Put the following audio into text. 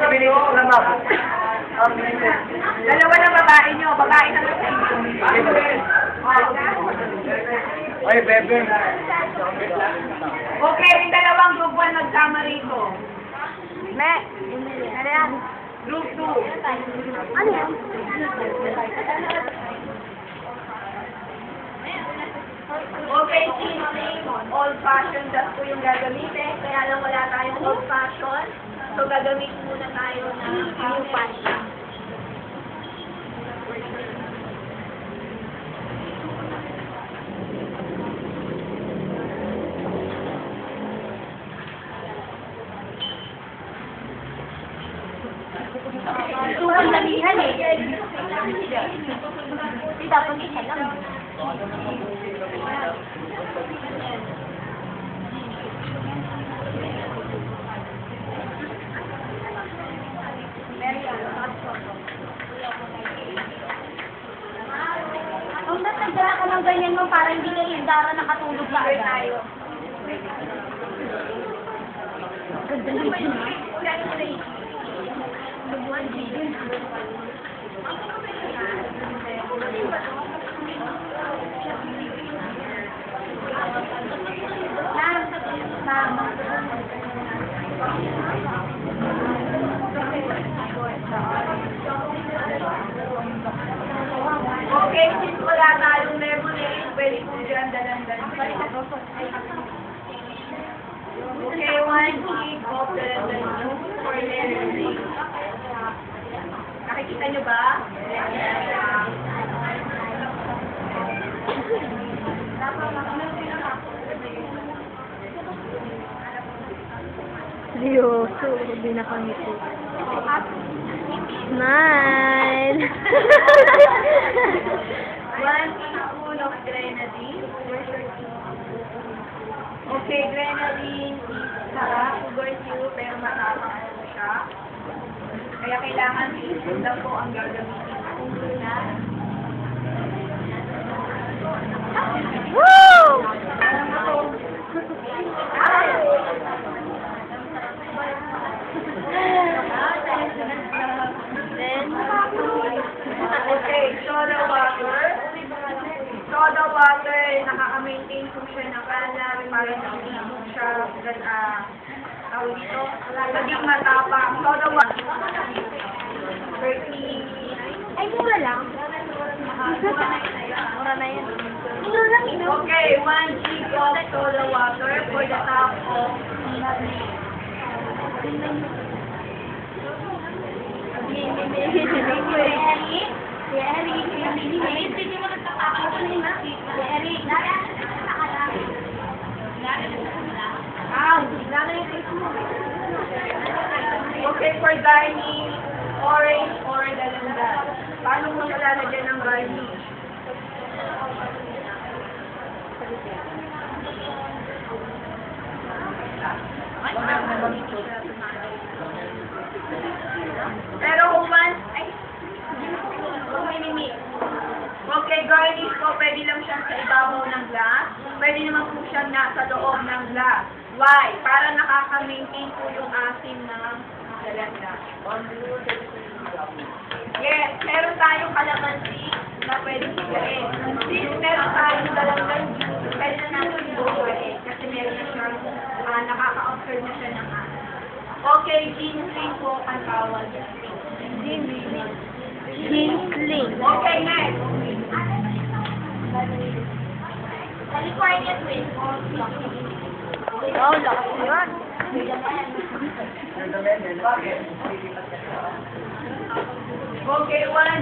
Binigit na ma'am. Dalawa na babae nyo. Babae naman sa inyo. Ay, bebe. Okay, yung dalawang group 1 nagsama rito. Me, ano yan? Group 2. Ano yan? Okay, team old-fashioned dress po yung gagamitin. Kaya lang wala tayong old-fashion. So, gagamitin muna tayo ng new fashion. Ito ang damihan eh. Hindi dapat isa lang. Kung nagtagdara ka ng ganyan mo, para hindi ka indara nakatulog ka agad. Okay, since wala tayong lemonade, pwede po dyan dalang-dalang. Okay, 1 sheet of dalang-dalang for lemonade. Nakikita nyo ba? Seryoso, hindi na kami ito. Smile! 1 teaspoon of grenadine. Okay, grenadine is sugar syrup pero matapang po siya. Kaya kailangan teaspoon lang po ang gagamitin ko na. Woo! Okay, soda water. Soda water, nakaka-maintain po siya ng kalat para hindi po siya tawag dito, naging matapang. Soda water. 30. Ay, mura lang. Mura na yan. Mura lang ito. Okay, 1 sheet of soda water for the top of Okay, for garnish, orange or dalandan. Paano mo malalagyan ng garnish? Pero kung once, okay, garnish po, pwede lang siya sa ibabaw ng glass. Pwede naman po siyang nasa loob ng glass. Why? Para nakaka-maintain po yung asim ng dalandan. Yes, meron tayong kalamansi na pwede higain. Since meron tayong dalandan juice, pwede na natin higain kasi meron na siyang nakaka-absorb na siya ng asim. Okay, ginseng po ang tawag. Ginsling. Ginsling. Okay, next. California twin. Oh, lakas yun. Okay, 1